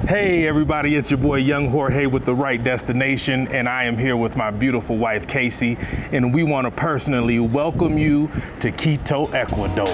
Hey everybody, it's your boy Young Jorge with The Right Destination, and I am here with my beautiful wife Casey, and we want to personally welcome you to Quito, Ecuador.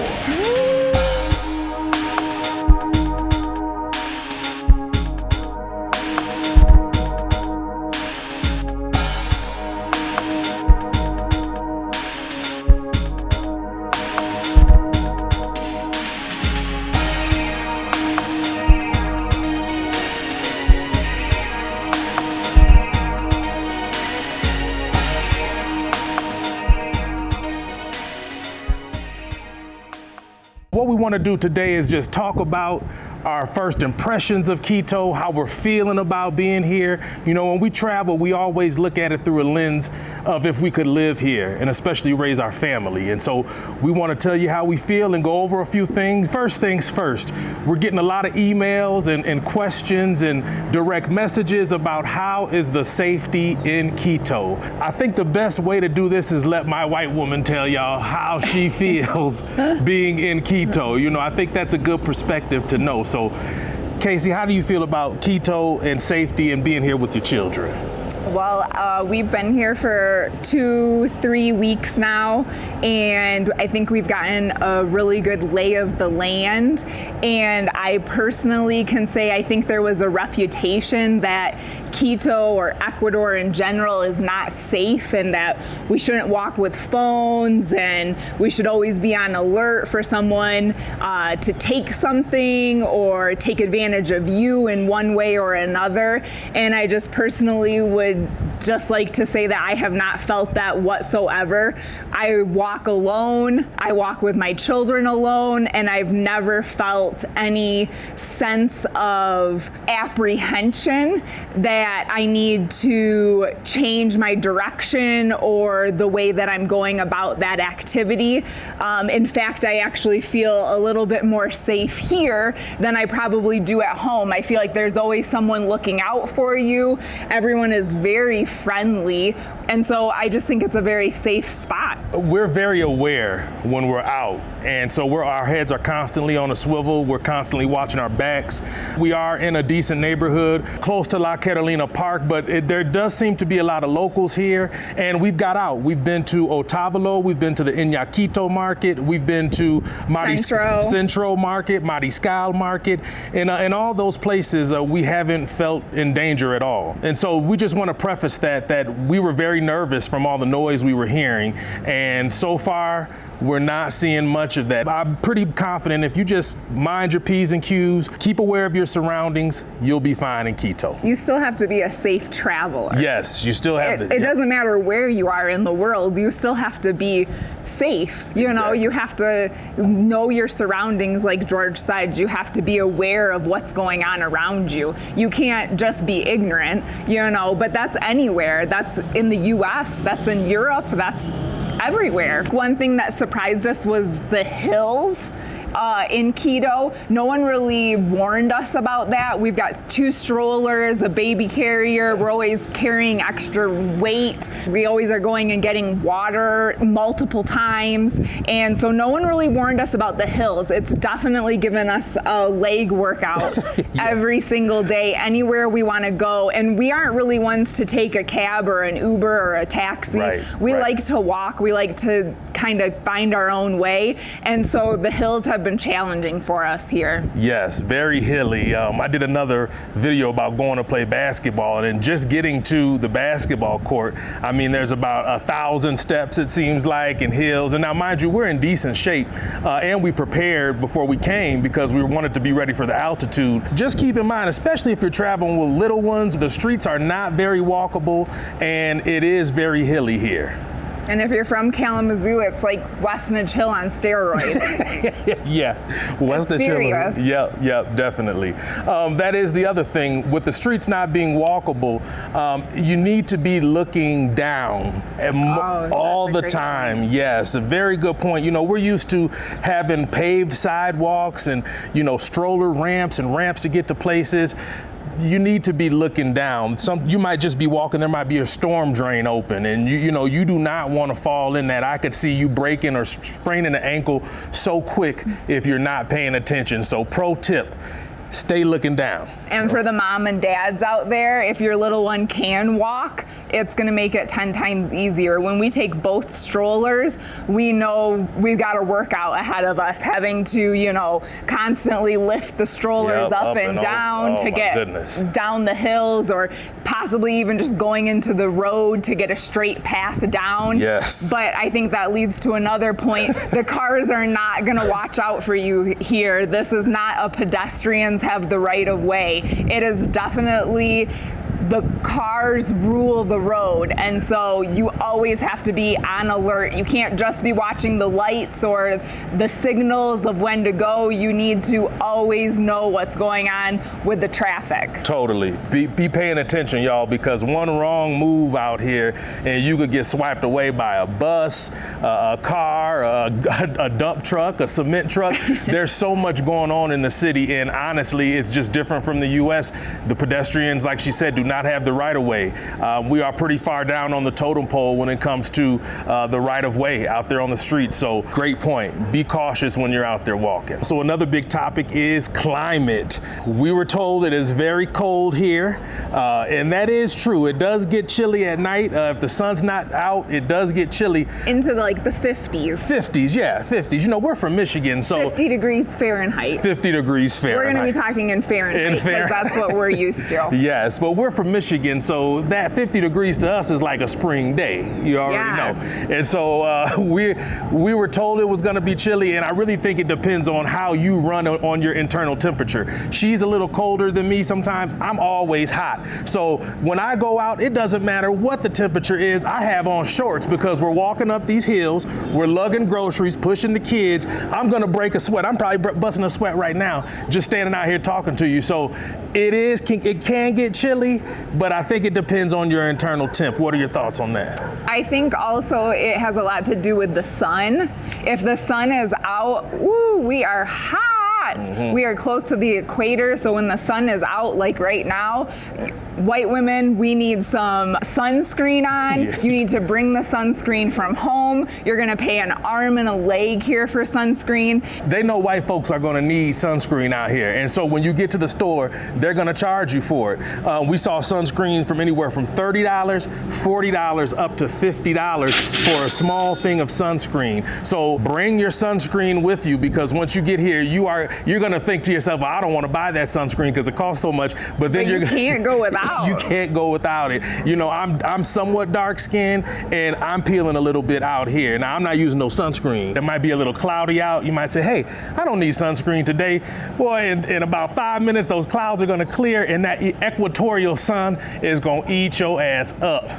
What we want to do today is just talk about our first impressions of Quito, how we're feeling about being here. You know, when we travel, we always look at it through a lens of if we could live here and especially raise our family. And so we want to tell you how we feel and go over a few things. First things first, we're getting a lot of emails and questions and direct messages about how is the safety in Quito. I think the best way to do this is let my white woman tell y'all how she feels being in Quito. You know, I think that's a good perspective to know. So, Casey, how do you feel about Quito and safety and being here with your children? Well, we've been here for 2-3 weeks now, and I think we've gotten a really good lay of the land. And I personally can say I think there was a reputation that Quito or Ecuador in general is not safe and that we shouldn't walk with phones and we should always be on alert for someone to take something or take advantage of you in one way or another. And I just personally would just like to say that I have not felt that whatsoever. I walk alone, I walk with my children alone, and I've never felt any sense of apprehension that I need to change my direction or the way that I'm going about that activity. In fact, I actually feel a little bit more safe here than I probably do at home. I feel like there's always someone looking out for you. Everyone is very friendly, and so I just think it's a very safe spot. We're very aware when we're out, and so our heads are constantly on a swivel. We're constantly watching our backs. We are in a decent neighborhood close to La Carolina Park, but there does seem to be a lot of locals here, and we've got out. We've been to Otavalo, we've been to the Iñaquito market, we've been to Centro Market, Mariscal Market, and all those places we haven't felt in danger at all. And so we just want to preface that we were very nervous from all the noise we were hearing, and so far we're not seeing much of that. I'm pretty confident if you just mind your P's and Q's, keep aware of your surroundings, you'll be fine in Quito. You still have to be a safe traveler. Yes, you still have to. It doesn't matter where you are in the world, you still have to be safe. You know, you have to know your surroundings, like George said. You have to be aware of what's going on around you. You can't just be ignorant, you know, but that's anywhere. That's in the US, that's in Europe, that's everywhere. One thing that surprised us was the hills in Quito. No one really warned us about that. We've got 2 strollers, a baby carrier. We're always carrying extra weight. We always are going and getting water multiple times. And so no one really warned us about the hills. It's definitely given us a leg workout every single day, anywhere we want to go. And we aren't really ones to take a cab or an Uber or a taxi. We like to walk. We like to kind of find our own way. And so the hills have been challenging for us here. Yes, very hilly. I did another video about going to play basketball, and just getting to the basketball court, I mean, there's about 1,000 steps, it seems like, and hills. And now, mind you, we're in decent shape, and we prepared before we came because we wanted to be ready for the altitude. Just keep in mind, especially if you're traveling with little ones, the streets are not very walkable, and it is very hilly here. And if you're from Kalamazoo, it's like Westnedge Hill on steroids. Yeah, Westnedge Hill. Yep, definitely. That is the other thing. With the streets not being walkable, you need to be looking down all the time. Yes, a very good point. You know, we're used to having paved sidewalks and, you know, stroller ramps and ramps to get to places. You need to be looking down. You might just be walking, there might be a storm drain open, and you know, you do not want to fall in that. I could see you breaking or spraining an ankle so quick if you're not paying attention. So pro tip, stay looking down. And for the mom and dads out there, if your little one can walk, it's gonna make it 10 times easier. When we take both strollers, we know we've got a workout ahead of us, having to, constantly lift the strollers up and down to get down the hills, or possibly even just going into the road to get a straight path down. Yes. But I think that leads to another point. The cars are not gonna watch out for you here. This is not a pedestrians have the right of way. It is definitely the cars rule the road, and so you always have to be on alert. You can't just be watching the lights or the signals of when to go. You need to always know what's going on with the traffic. Totally. Be paying attention, y'all, because one wrong move out here and you could get swiped away by a bus, a car, a dump truck, a cement truck. There's so much going on in the city, and honestly, it's just different from the U.S. The pedestrians, like she said, do not have the right of way. We are pretty far down on the totem pole when it comes to the right of way out there on the street. So great point. Be cautious when you're out there walking. So another big topic is climate. We were told it is very cold here, and that is true. It does get chilly at night. If the sun's not out, it does get chilly. Into the 50s. 50s, yeah, 50s. We're from Michigan, so 50 degrees Fahrenheit. 50 degrees Fahrenheit. We're going to be talking in Fahrenheit because that's what we're used to. Yes, but we're from Michigan, so that 50 degrees to us is like a spring day. You already know. And so we were told it was going to be chilly, and I really think it depends on how you run on your internal temperature. She's a little colder than me sometimes. I'm always hot. So when I go out, it doesn't matter what the temperature is. I have on shorts because we're walking up these hills, we're lugging groceries, pushing the kids. I'm going to break a sweat. I'm probably busting a sweat right now just standing out here talking to you. So it can get chilly, but I think it depends on your internal temp. What are your thoughts on that? I think also it has a lot to do with the sun. If the sun is out, we are hot. Mm-hmm. We are close to the equator, so when the sun is out, like right now, white women, we need some sunscreen on. Yeah. You need to bring the sunscreen from home. You're gonna pay an arm and a leg here for sunscreen. They know white folks are gonna need sunscreen out here, and so when you get to the store, they're gonna charge you for it. We saw sunscreen from anywhere from $30, $40, up to $50 for a small thing of sunscreen. So bring your sunscreen with you, because once you get here, you're gonna think to yourself, well, I don't wanna buy that sunscreen because it costs so much, but then you can't go without. You can't go without it. I'm somewhat dark skinned, and I'm peeling a little bit out here. Now, I'm not using no sunscreen. It might be a little cloudy out. You might say, hey, I don't need sunscreen today. Boy, in about 5 minutes, those clouds are gonna clear, and that equatorial sun is gonna eat your ass up.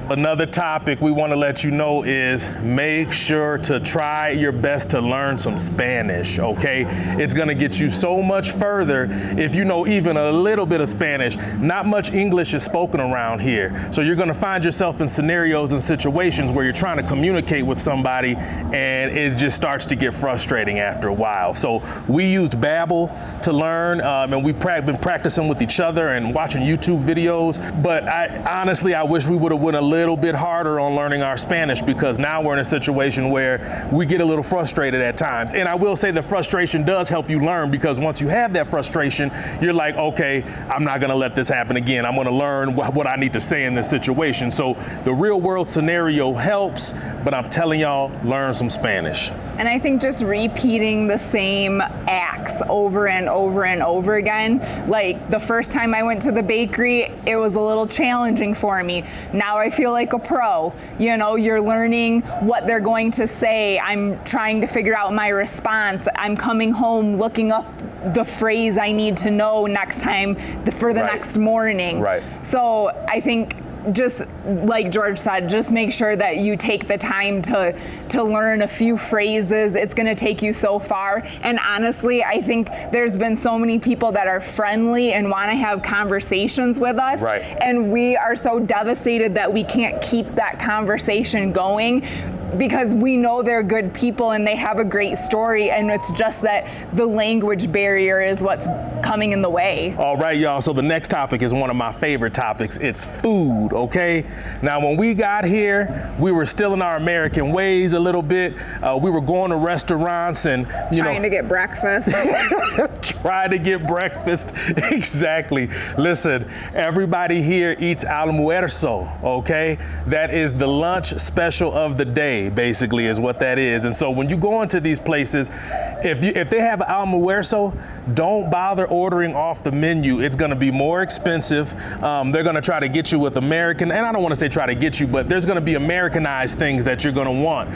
Another topic we wanna let you know is make sure to try your best to learn some Spanish, okay? It's gonna get you so much further if you know even a little bit of Spanish. Not much English is spoken around here. So you're gonna find yourself in scenarios and situations where you're trying to communicate with somebody and it just starts to get frustrating after a while. So we used Babbel to learn, and we've been practicing with each other and watching YouTube videos. But honestly, I wish we would have went a little bit harder on learning our Spanish, because now we're in a situation where we get a little frustrated at times. And I will say the frustration does help you learn, because once you have that frustration, you're like, okay, I'm not gonna let this happen again. I'm gonna learn what I need to say in this situation. So the real world scenario helps, but I'm telling y'all, learn some Spanish. And I think just repeating the same acts over and over and over again. Like the first time I went to the bakery, it was a little challenging for me. Now I feel like a pro. You're learning what they're going to say. I'm trying to figure out my response. I'm coming home looking up the phrase I need to know next time for the next morning. Right. So I think, just like George said, just make sure that you take the time to learn a few phrases. It's gonna take you so far. And honestly, I think there's been so many people that are friendly and wanna have conversations with us. Right. And we are so devastated that we can't keep that conversation going. because we know they're good people and they have a great story, and it's just that the language barrier is what's coming in the way. All right, y'all, so the next topic is one of my favorite topics. It's food, okay? Now, when we got here, we were still in our American ways a little bit. We were going to restaurants and, Trying to get breakfast. try to get breakfast. Exactly. Listen, everybody here eats almuerzo, okay? That is the lunch special of the day, basically, is what that is. And so when you go into these places, if they have almuerzo, don't bother ordering off the menu. It's gonna be more expensive. They're gonna try to get you with American, and I don't wanna say try to get you, but there's gonna be Americanized things that you're gonna want.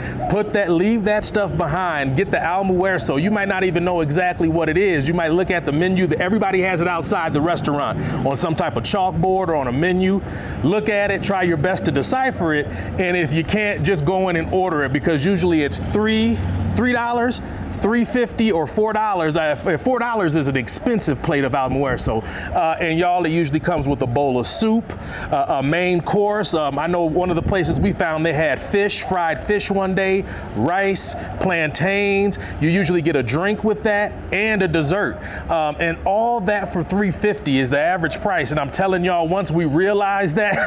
Leave that stuff behind, get the almuerzo. You might not even know exactly what it is. You might look at the menu, everybody has it outside the restaurant on some type of chalkboard or on a menu. Look at it, try your best to decipher it, and if you can't, just go in and order it, because usually it's $3, $3.50 or $4. $4 is an expensive plate of almuerzo. And y'all, it usually comes with a bowl of soup, a main course. I know one of the places we found, they had fish, fried fish one day, rice, plantains. You usually get a drink with that and a dessert. And all that for $3.50 is the average price. And I'm telling y'all, once we realized that,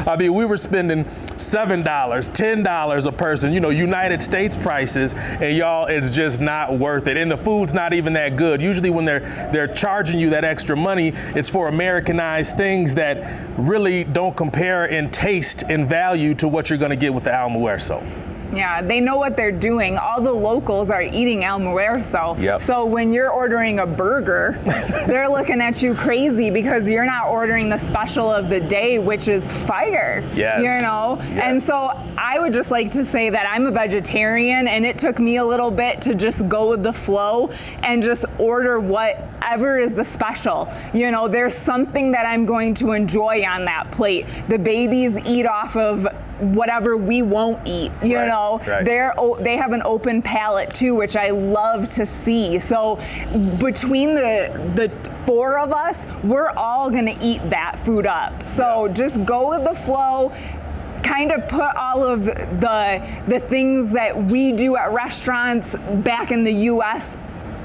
I mean, we were spending $7, $10 a person, United States prices, and y'all, it's just not worth it. And the food's not even that good. Usually when they're charging you that extra money, it's for Americanized things that really don't compare in taste and value to what you're gonna get with the almuerzo. Yeah, they know what they're doing. All the locals are eating almuerzo. Yep. So when you're ordering a burger, they're looking at you crazy because you're not ordering the special of the day, which is fire. Yes. Yes. And so I would just like to say that I'm a vegetarian, and it took me a little bit to just go with the flow and just order whatever is the special. There's something that I'm going to enjoy on that plate. The babies eat off of whatever we won't eat, Right. They have an open palate too, which I love to see. So between the four of us, we're all gonna eat that food up. So just go with the flow. Kind of put all of the things that we do at restaurants back in the US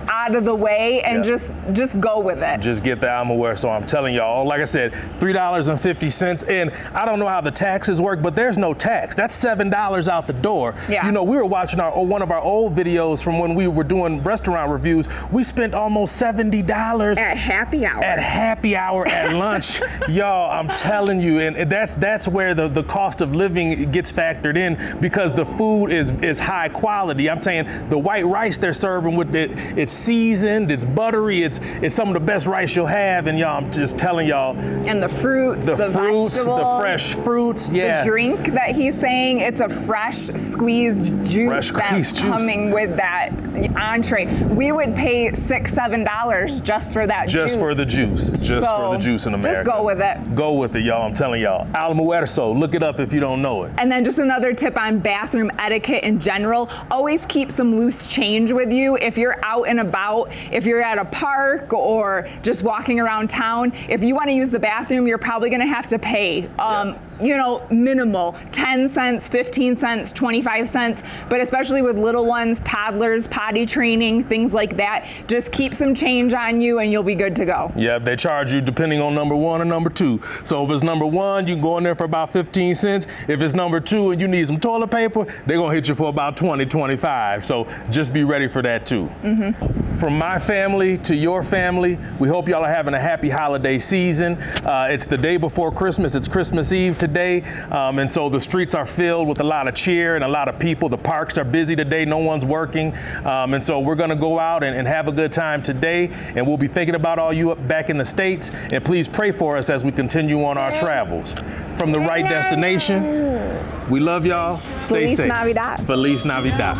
out of the way and just go with it. Just get the almuerzo. I'm telling y'all, like I said, $3.50. And I don't know how the taxes work, but there's no tax. That's $7 out the door. Yeah. We were watching one of our old videos from when we were doing restaurant reviews. We spent almost $70 at happy hour. At happy hour at lunch. Y'all, I'm telling you, and that's where the cost of living gets factored in, because the food is high quality. I'm saying the white rice they're serving with it's seasoned, it's buttery, it's some of the best rice you'll have, and y'all, I'm just telling y'all. And the fruits, the vegetables, the fresh fruits, yeah. The drink that he's saying, it's a fresh squeezed juice coming with that entree. We would pay $6, $7 just for that juice. Just for the juice. Just for the juice in America. Just go with it. Go with it, y'all. I'm telling y'all. Almuerzo, look it up if you don't know it. And then just another tip on bathroom etiquette in general, always keep some loose change with you. If you're out and about, if you're at a park or just walking around town, if you want to use the bathroom, you're probably going to have to pay, minimal, 10 cents, 15 cents, 25 cents, but especially with little ones, toddlers, potty training, things like that, just keep some change on you and you'll be good to go. Yeah, they charge you depending on number one or number two. So if it's number one, you can go in there for about 15 cents. If it's number two and you need some toilet paper, they're going to hit you for about 20, 25. So just be ready for that too. Mm-hmm. From my family to your family, we hope y'all are having a happy holiday season. It's the day before Christmas. It's Christmas Eve today. And so the streets are filled with a lot of cheer and a lot of people. The parks are busy today. No one's working. And so we're going to go out and have a good time today. And we'll be thinking about all you up back in the States. And please pray for us as we continue on our travels. From the right destination, we love y'all. Stay safe. Feliz Navidad. Feliz Navidad.